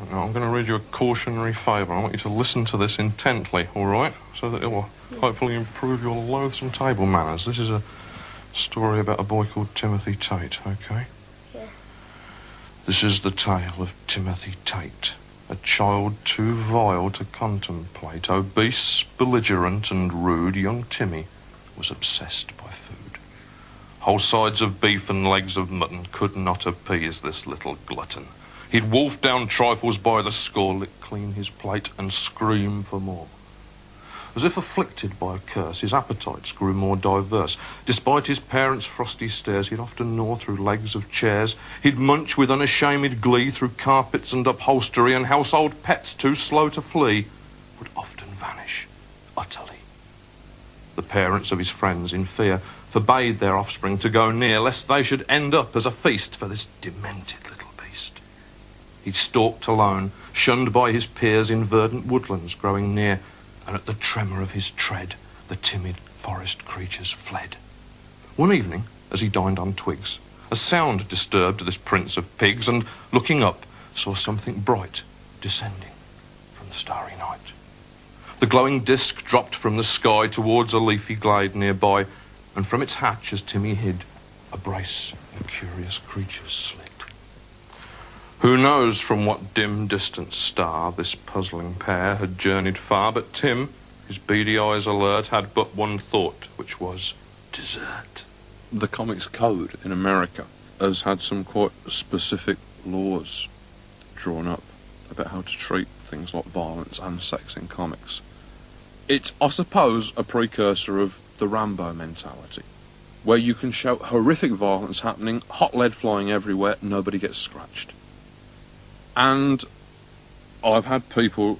Now, I'm going to read you a cautionary fable. I want you to listen to this intently, all right? So that it will hopefully improve your loathsome table manners. This is a story about a boy called Timothy Tate, OK? Yeah. This is the tale of Timothy Tate, a child too vile to contemplate. Obese, belligerent and rude, young Timmy was obsessed by food. Whole sides of beef and legs of mutton could not appease this little glutton. He'd wolf down trifles by the score, lick clean his plate and scream for more. As if afflicted by a curse, his appetites grew more diverse. Despite his parents' frosty stares, he'd often gnaw through legs of chairs. He'd munch with unashamed glee through carpets and upholstery, and household pets, too slow to flee, would often vanish utterly. The parents of his friends, in fear, forbade their offspring to go near, lest they should end up as a feast for this demented little beast. He stalked alone, shunned by his peers in verdant woodlands growing near, and at the tremor of his tread, the timid forest creatures fled. One evening, as he dined on twigs, a sound disturbed this prince of pigs, and looking up, saw something bright descending from the starry night. The glowing disc dropped from the sky towards a leafy glade nearby, and from its hatch, as Timmy hid, a brace of curious creatures slid. Who knows from what dim distant star this puzzling pair had journeyed far, but Tim, his beady eyes alert, had but one thought, which was dessert. The comics code in America has had some quite specific laws drawn up about how to treat things like violence and sex in comics. It's, I suppose, a precursor of the Rambo mentality, where you can show horrific violence happening, hot lead flying everywhere, nobody gets scratched. And I've had people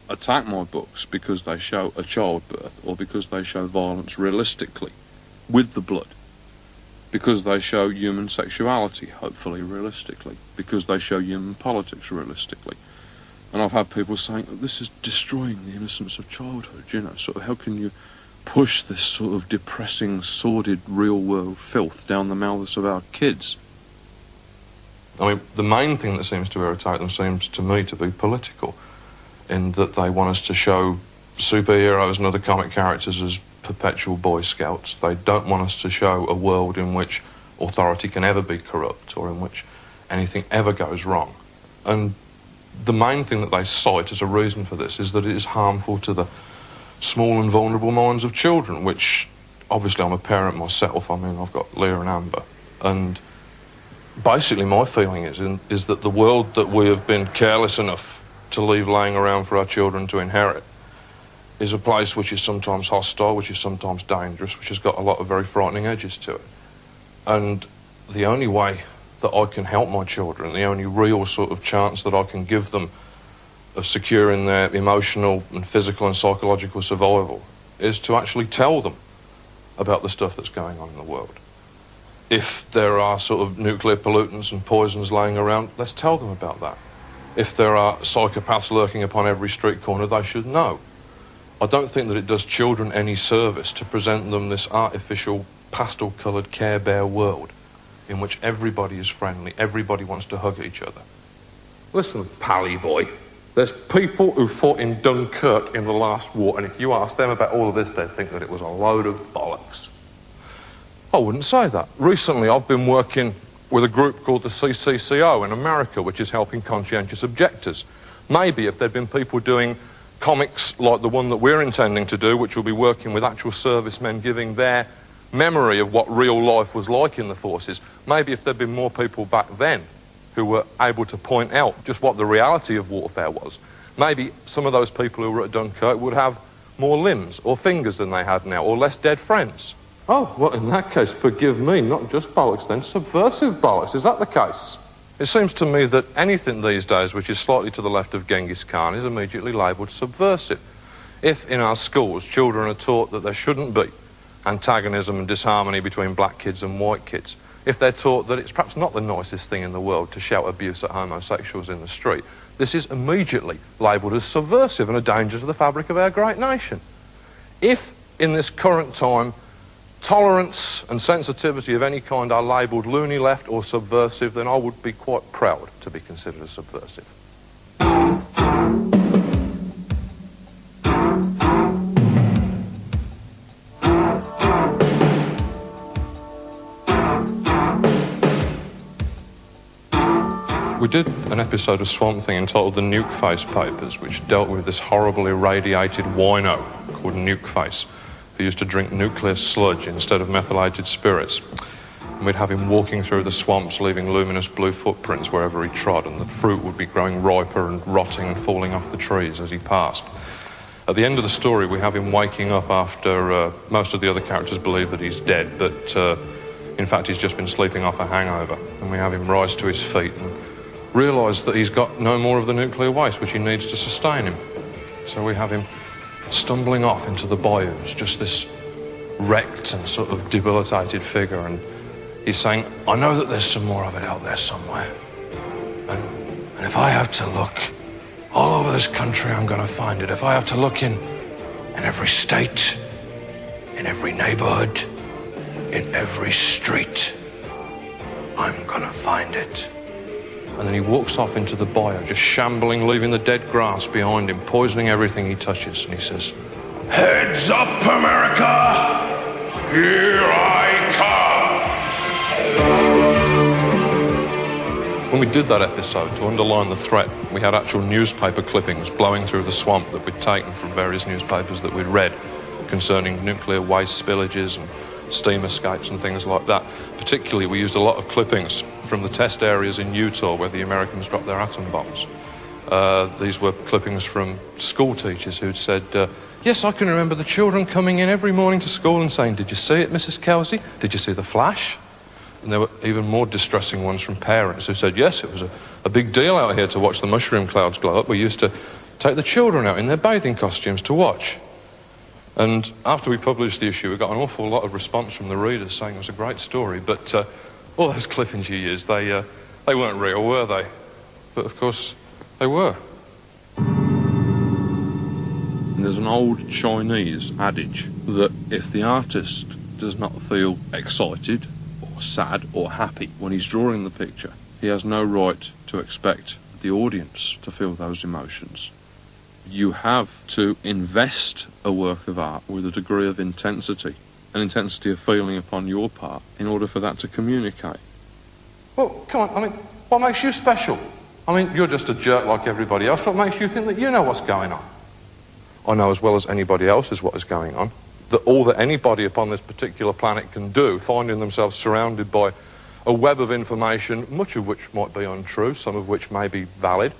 attack my books because they show a childbirth, or because they show violence realistically, with the blood, because they show human sexuality, hopefully realistically, because they show human politics realistically. And I've had people saying, that this is destroying the innocence of childhood, you know, sort of how can you push this sort of depressing, sordid, real-world filth down the mouths of our kids? I mean, the main thing that seems to irritate them seems to me to be political, in that they want us to show superheroes and other comic characters as perpetual Boy Scouts. They don't want us to show a world in which authority can ever be corrupt, or in which anything ever goes wrong. And the main thing that they cite as a reason for this is that it is harmful to the small and vulnerable minds of children, which, obviously, I'm a parent myself. I mean, I've got Leah and Amber, and basically my feeling is that the world that we have been careless enough to leave laying around for our children to inherit is a place which is sometimes hostile, which is sometimes dangerous, which has got a lot of very frightening edges to it. And the only way that I can help my children, the only real sort of chance that I can give them of securing their emotional and physical and psychological survival, is to actually tell them about the stuff that's going on in the world. If there are sort of nuclear pollutants and poisons laying around, let's tell them about that. If there are psychopaths lurking upon every street corner, they should know. I don't think that it does children any service to present them this artificial, pastel-coloured Care Bear world in which everybody is friendly, everybody wants to hug each other. Listen, Pally boy, there's people who fought in Dunkirk in the last war, and if you ask them about all of this, they'd think that it was a load of bollocks. I wouldn't say that. Recently, I've been working with a group called the CCCO in America, which is helping conscientious objectors. Maybe if there'd been people doing comics like the one that we're intending to do, which will be working with actual servicemen giving their memory of what real life was like in the forces, maybe if there'd been more people back then who were able to point out just what the reality of warfare was, maybe some of those people who were at Dunkirk would have more limbs or fingers than they had now, or less dead friends. Oh, well, in that case, forgive me, not just bollocks then, subversive bollocks. Is that the case? It seems to me that anything these days which is slightly to the left of Genghis Khan is immediately labelled subversive. If in our schools children are taught that there shouldn't be antagonism and disharmony between black kids and white kids, if they're taught that it's perhaps not the nicest thing in the world to shout abuse at homosexuals in the street, this is immediately labelled as subversive and a danger to the fabric of our great nation. If, in this current time, tolerance and sensitivity of any kind are labelled loony left or subversive, then I would be quite proud to be considered a subversive. We did an episode of Swamp Thing entitled The Nuke Face Papers, which dealt with this horribly irradiated wino called Nuke Face, who used to drink nuclear sludge instead of methylated spirits. And we'd have him walking through the swamps, leaving luminous blue footprints wherever he trod, and the fruit would be growing riper and rotting and falling off the trees as he passed. At the end of the story, we have him waking up after most of the other characters believe that he's dead, but in fact he's just been sleeping off a hangover. And we have him rise to his feet and realise that he's got no more of the nuclear waste which he needs to sustain him. So we have him stumbling off into the bayous, just this wrecked and sort of debilitated figure, and he's saying, I know that there's some more of it out there somewhere. And if I have to look all over this country, I'm going to find it. If I have to look in every state, in every neighbourhood, in every street, I'm going to find it. And then he walks off into the bayou, just shambling, leaving the dead grass behind him, poisoning everything he touches. And he says, Heads up, America! Here I come! When we did that episode, to underline the threat, we had actual newspaper clippings blowing through the swamp that we'd taken from various newspapers that we'd read concerning nuclear waste spillages and steam escapes and things like that. Particularly, we used a lot of clippings from the test areas in Utah where the Americans dropped their atom bombs. These were clippings from school teachers who'd said, yes, I can remember the children coming in every morning to school and saying, did you see it, Mrs. Kelsey? Did you see the flash? And there were even more distressing ones from parents who said, yes, it was a big deal out here to watch the mushroom clouds glow up. We used to take the children out in their bathing costumes to watch. And after we published the issue, we got an awful lot of response from the readers saying it was a great story, but all those clippings you used, they weren't real, were they? But of course, they were. And there's an old Chinese adage that if the artist does not feel excited or sad or happy when he's drawing the picture, he has no right to expect the audience to feel those emotions. You have to invest a work of art with a degree of intensity, an intensity of feeling upon your part, in order for that to communicate. Well, come on, I mean, what makes you special? I mean, you're just a jerk like everybody else. What makes you think that you know what's going on? I know as well as anybody else is what is going on. That all that anybody upon this particular planet can do, finding themselves surrounded by a web of information, much of which might be untrue, some of which may be valid,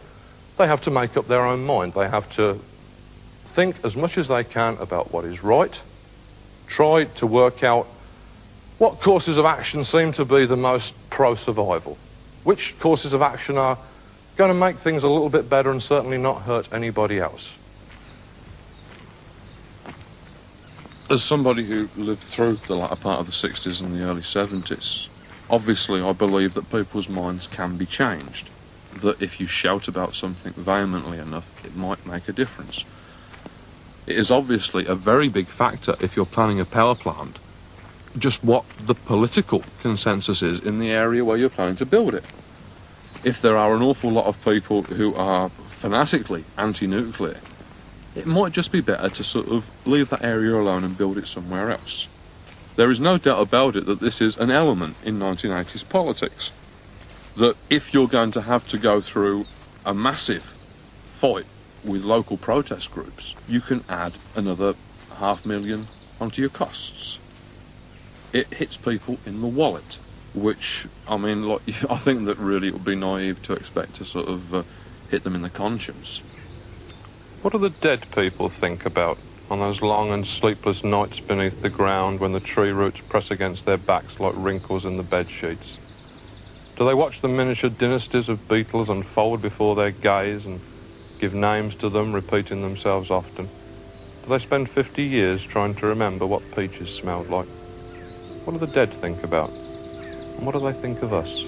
they have to make up their own mind. They have to think as much as they can about what is right, try to work out what courses of action seem to be the most pro-survival, which courses of action are going to make things a little bit better and certainly not hurt anybody else. As somebody who lived through the latter part of the 60s and the early 70s, obviously I believe that people's minds can be changed. That if you shout about something vehemently enough, it might make a difference. It is obviously a very big factor if you're planning a power plant, just what the political consensus is in the area where you're planning to build it. If there are an awful lot of people who are fanatically anti-nuclear, it might just be better to sort of leave that area alone and build it somewhere else. There is no doubt about it that this is an element in 1980s politics. That if you're going to have to go through a massive fight with local protest groups, you can add another $500,000 onto your costs. It hits people in the wallet, which, I mean, like, I think that really it would be naive to expect to sort of hit them in the conscience. What do the dead people think about on those long and sleepless nights beneath the ground when the tree roots press against their backs like wrinkles in the bed sheets? Do they watch the miniature dynasties of beetles unfold before their gaze and give names to them, repeating themselves often? Do they spend 50 years trying to remember what peaches smelled like? What do the dead think about? And what do they think of us?